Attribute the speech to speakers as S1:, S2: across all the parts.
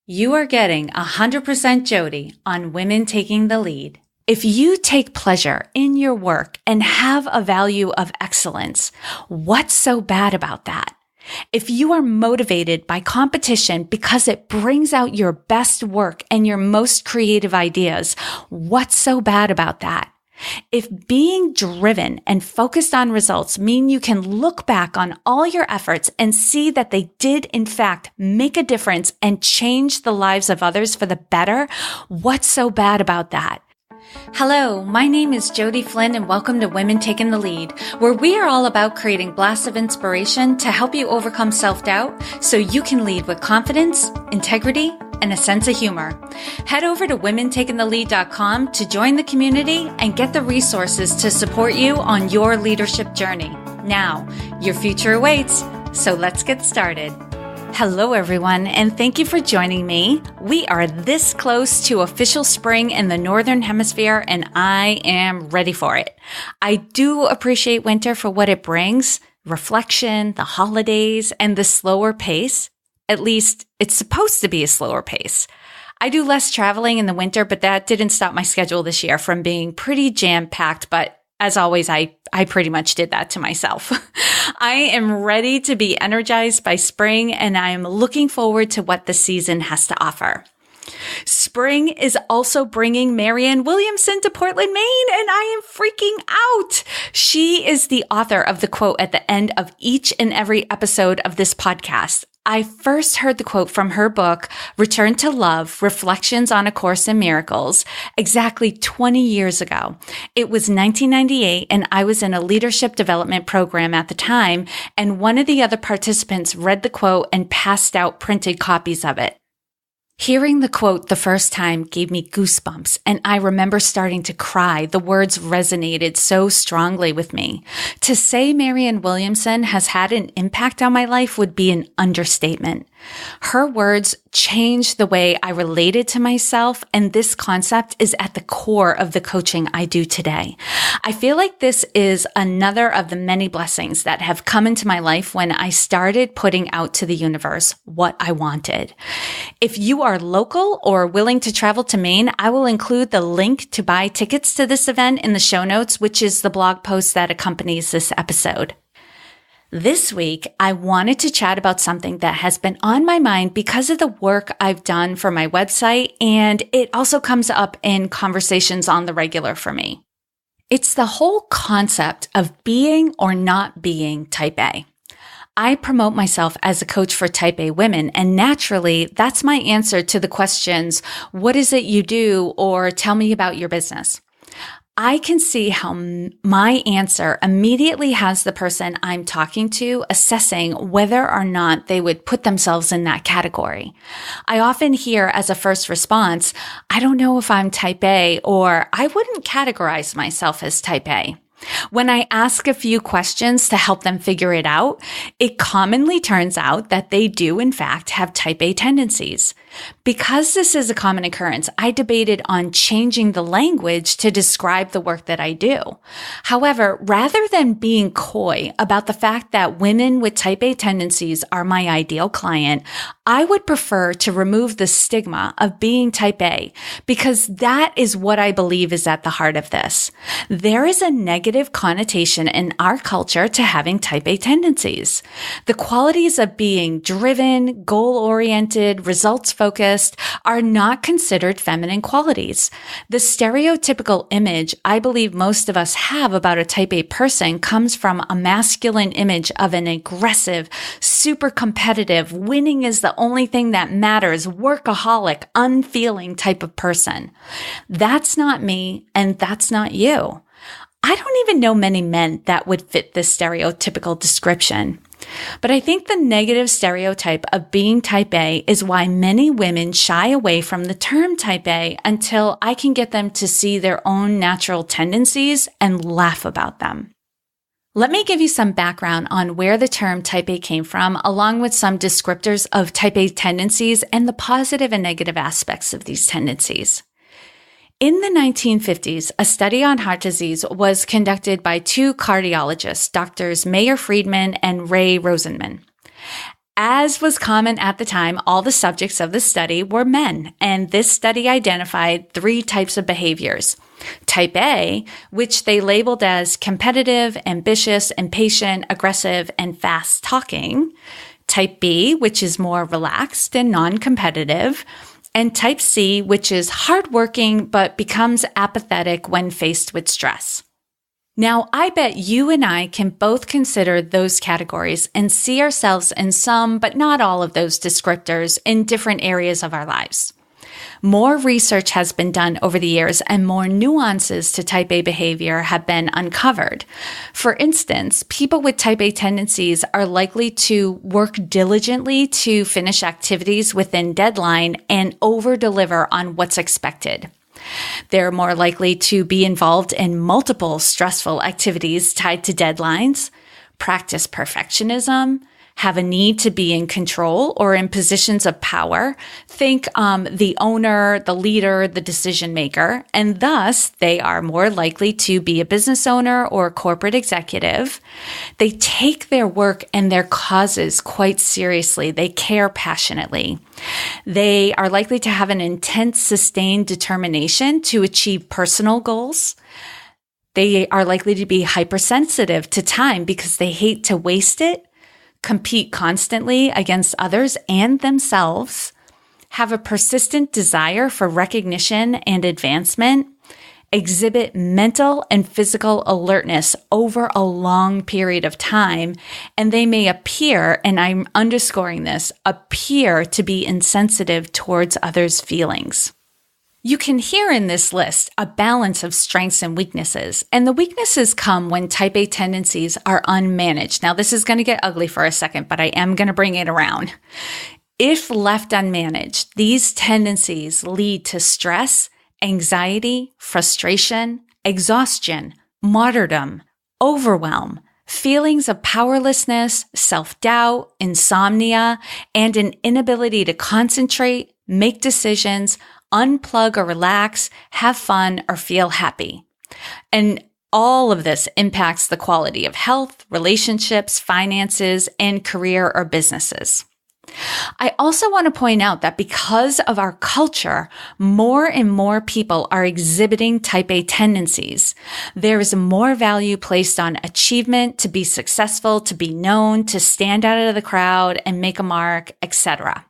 S1: You are getting 100% Jodi on Women Taking the Lead. If you take pleasure in your work and have a value of excellence, what's so bad about that? If you are motivated by competition because it brings out your best work and your most creative ideas, what's so bad about that? If being driven and focused on results mean you can look back on all your efforts and see that they did in fact make a difference and change the lives of others for the better, what's so bad about that? Hello, my name is Jodi Flynn and welcome to Women Taking the Lead, where we are all about creating blasts of inspiration to help you overcome self-doubt so you can lead with confidence, integrity, and a sense of humor. Head over to womentakingthelead.com to join the community and get the resources to support you on your leadership journey. Now, your future awaits, so let's get started. Hello, everyone, and thank you for joining me. We are this close to official spring in the Northern Hemisphere, and I am ready for it. I do appreciate winter for what it brings, reflection, the holidays, and the slower pace. At least, it's supposed to be a slower pace. I do less traveling in the winter, but that didn't stop my schedule this year from being pretty jam-packed, but as always, I pretty much did that to myself. I am ready to be energized by spring, and I am looking forward to what the season has to offer. Spring is also bringing Marianne Williamson to Portland, Maine, and I am freaking out. She is the author of the quote at the end of each and every episode of this podcast. I first heard the quote from her book, Return to Love, Reflections on A Course in Miracles, exactly 20 years ago. It was 1998, and I was in a leadership development program at the time, and one of the other participants read the quote and passed out printed copies of it. Hearing the quote the first time gave me goosebumps, and I remember starting to cry. The words resonated so strongly with me. To say Marianne Williamson has had an impact on my life would be an understatement. Her words changed the way I related to myself, and this concept is at the core of the coaching I do today. I feel like this is another of the many blessings that have come into my life when I started putting out to the universe what I wanted. If you are local or willing to travel to Maine, I will include the link to buy tickets to this event in the show notes, which is the blog post that accompanies this episode. This week, I wanted to chat about something that has been on my mind because of the work I've done for my website, and it also comes up in conversations on the regular for me. It's the whole concept of being or not being type A. I promote myself as a coach for type A women, and naturally, that's my answer to the questions, what is it you do, or tell me about your business. I can see how my answer immediately has the person I'm talking to assessing whether or not they would put themselves in that category. I often hear as a first response, I don't know if I'm type A, or I wouldn't categorize myself as type A. When I ask a few questions to help them figure it out, it commonly turns out that they do, in fact, have type A tendencies. Because this is a common occurrence, I debated on changing the language to describe the work that I do. However, rather than being coy about the fact that women with type A tendencies are my ideal client, I would prefer to remove the stigma of being type A because that is what I believe is at the heart of this. There is a negative connotation in our culture to having type A tendencies. The qualities of being driven, goal-oriented, results-focused are not considered feminine qualities. The stereotypical image I believe most of us have about a type A person comes from a masculine image of an aggressive, super competitive, winning is the only thing that matters, workaholic, unfeeling type of person. That's not me, and that's not you. I don't even know many men that would fit this stereotypical description. But I think the negative stereotype of being type A is why many women shy away from the term type A until I can get them to see their own natural tendencies and laugh about them. Let me give you some background on where the term type A came from, along with some descriptors of type A tendencies and the positive and negative aspects of these tendencies. In the 1950s, a study on heart disease was conducted by two cardiologists, Drs. Mayer Friedman and Ray Rosenman. As was common at the time, all the subjects of the study were men, and this study identified 3 types of behaviors. Type A, which they labeled as competitive, ambitious, impatient, aggressive, and fast talking. Type B, which is more relaxed and non-competitive. And type C, which is hardworking but becomes apathetic when faced with stress. Now, I bet you and I can both consider those categories and see ourselves in some, but not all of those descriptors in different areas of our lives. More research has been done over the years and more nuances to type A behavior have been uncovered. For instance, people with type A tendencies are likely to work diligently to finish activities within deadline and over-deliver on what's expected. They're more likely to be involved in multiple stressful activities tied to deadlines, practice perfectionism, have a need to be in control or in positions of power. Think the owner, the leader, the decision maker, and thus they are more likely to be a business owner or a corporate executive. They take their work and their causes quite seriously. They care passionately. They are likely to have an intense, sustained determination to achieve personal goals. They are likely to be hypersensitive to time because they hate to waste it, compete constantly against others and themselves, have a persistent desire for recognition and advancement, exhibit mental and physical alertness over a long period of time, and they may appear, and I'm underscoring this, appear to be insensitive towards others' feelings. You can hear in this list a balance of strengths and weaknesses, and the weaknesses come when type A tendencies are unmanaged. Now, this is going to get ugly for a second, but I am going to bring it around. If left unmanaged, these tendencies lead to stress, anxiety, frustration, exhaustion, martyrdom, overwhelm, feelings of powerlessness, self-doubt, insomnia, and an inability to concentrate, make decisions, unplug or relax, have fun, or feel happy. And all of this impacts the quality of health, relationships, finances, and career or businesses. I also want to point out that because of our culture, more and more people are exhibiting type A tendencies. There is more value placed on achievement, to be successful, to be known, to stand out of the crowd and make a mark, etc.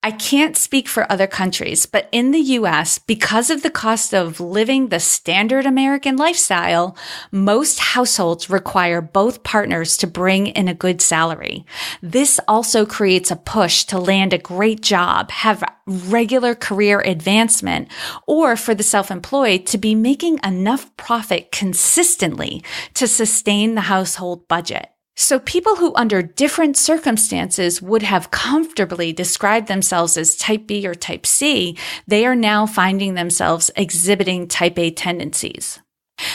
S1: I can't speak for other countries, but in the US, because of the cost of living the standard American lifestyle, most households require both partners to bring in a good salary. This also creates a push to land a great job, have regular career advancement, or for the self-employed to be making enough profit consistently to sustain the household budget. So people who under different circumstances would have comfortably described themselves as type B or type C, they are now finding themselves exhibiting type A tendencies.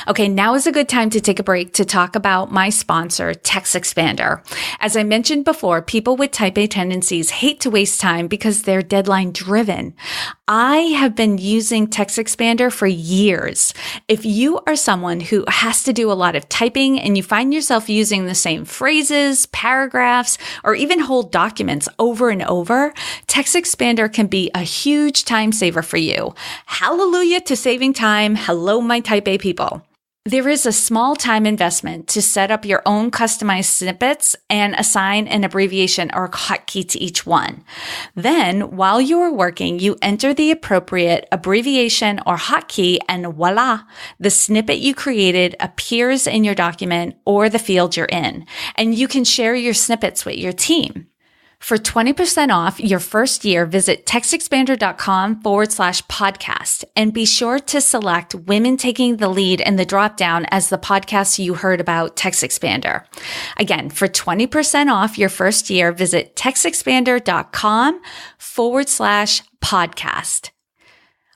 S1: Okay, now is a good time to take a break to talk about my sponsor, TextExpander. As I mentioned before, people with type A tendencies hate to waste time because they're deadline driven. I have been using TextExpander for years. If you are someone who has to do a lot of typing and you find yourself using the same phrases, paragraphs, or even whole documents over and over, TextExpander can be a huge time saver for you. Hallelujah to saving time. Hello, my type A people. There is a small time investment to set up your own customized snippets and assign an abbreviation or hotkey to each one. Then, while you are working, you enter the appropriate abbreviation or hotkey and voila, the snippet you created appears in your document or the field you're in, and you can share your snippets with your team. For 20% off your first year, visit textexpander.com/podcast and be sure to select Women Taking the Lead in the dropdown as the podcast you heard about TextExpander. Again, for 20% off your first year, visit textexpander.com/podcast.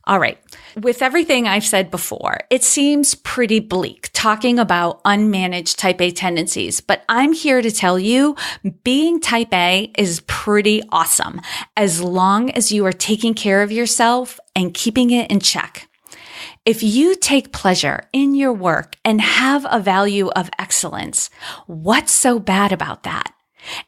S1: All right. With everything I've said before, it seems pretty bleak talking about unmanaged type A tendencies, but I'm here to tell you being type A is pretty awesome as long as you are taking care of yourself and keeping it in check. If you take pleasure in your work and have a value of excellence, what's so bad about that?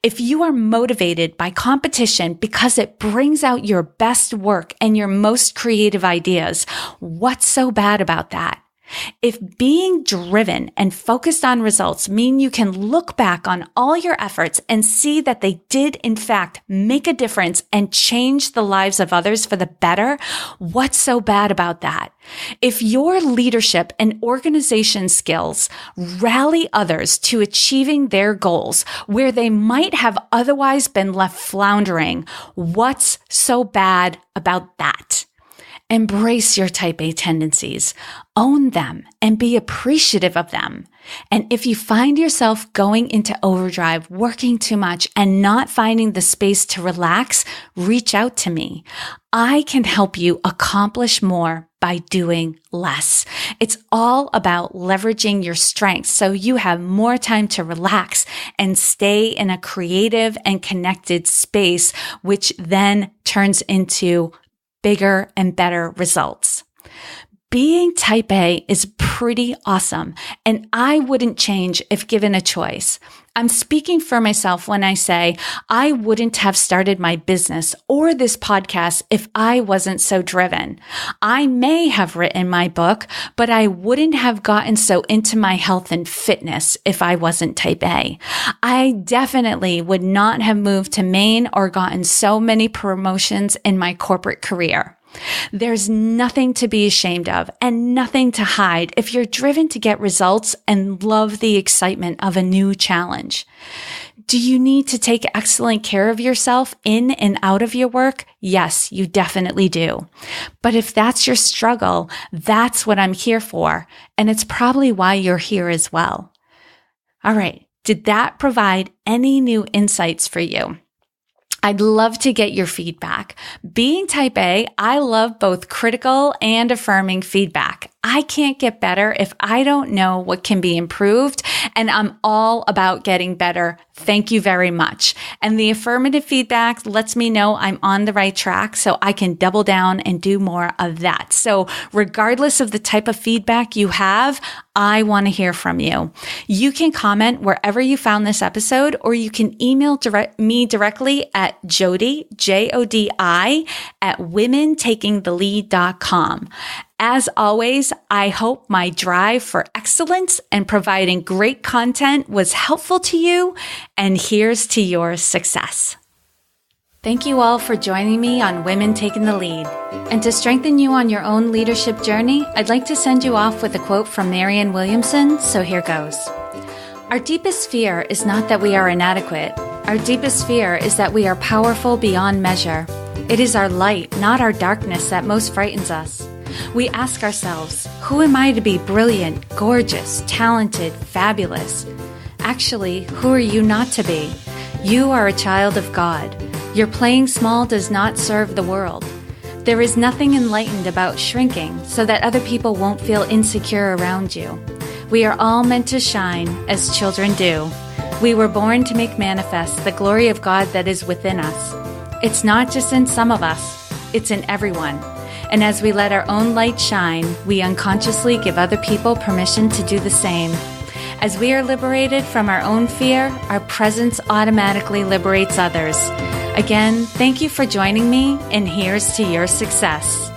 S1: If you are motivated by competition because it brings out your best work and your most creative ideas, what's so bad about that? If being driven and focused on results mean you can look back on all your efforts and see that they did in fact make a difference and change the lives of others for the better, what's so bad about that? If your leadership and organization skills rally others to achieving their goals where they might have otherwise been left floundering, what's so bad about that? Embrace your type A tendencies, own them, and be appreciative of them. And if you find yourself going into overdrive, working too much, and not finding the space to relax, reach out to me. I can help you accomplish more by doing less. It's all about leveraging your strengths so you have more time to relax and stay in a creative and connected space, which then turns into bigger and better results. Being type A is pretty awesome, and I wouldn't change if given a choice. I'm speaking for myself when I say I wouldn't have started my business or this podcast if I wasn't so driven. I may have written my book, but I wouldn't have gotten so into my health and fitness if I wasn't type A. I definitely would not have moved to Maine or gotten so many promotions in my corporate career. There's nothing to be ashamed of and nothing to hide if you're driven to get results and love the excitement of a new challenge. Do you need to take excellent care of yourself in and out of your work? Yes, you definitely do. But if that's your struggle, that's what I'm here for. And it's probably why you're here as well. All right. Did that provide any new insights for you? I'd love to get your feedback. Being type A, I love both critical and affirming feedback. I can't get better if I don't know what can be improved, and I'm all about getting better. Thank you very much. And the affirmative feedback lets me know I'm on the right track so I can double down and do more of that. So regardless of the type of feedback you have, I want to hear from you. You can comment wherever you found this episode, or you can email me directly at Jodi, Jodi, at womentakingthelead.com. As always, I hope my drive for excellence and providing great content was helpful to you, and here's to your success. Thank you all for joining me on Women Taking the Lead. And to strengthen you on your own leadership journey, I'd like to send you off with a quote from Marianne Williamson, so here goes. Our deepest fear is not that we are inadequate. Our deepest fear is that we are powerful beyond measure. It is our light, not our darkness, that most frightens us. We ask ourselves, who am I to be brilliant, gorgeous, talented, fabulous? Actually, who are you not to be? You are a child of God. Your playing small does not serve the world. There is nothing enlightened about shrinking so that other people won't feel insecure around you. We are all meant to shine as children do. We were born to make manifest the glory of God that is within us. It's not just in some of us, it's in everyone. And as we let our own light shine, we unconsciously give other people permission to do the same. As we are liberated from our own fear, our presence automatically liberates others. Again, thank you for joining me, and here's to your success.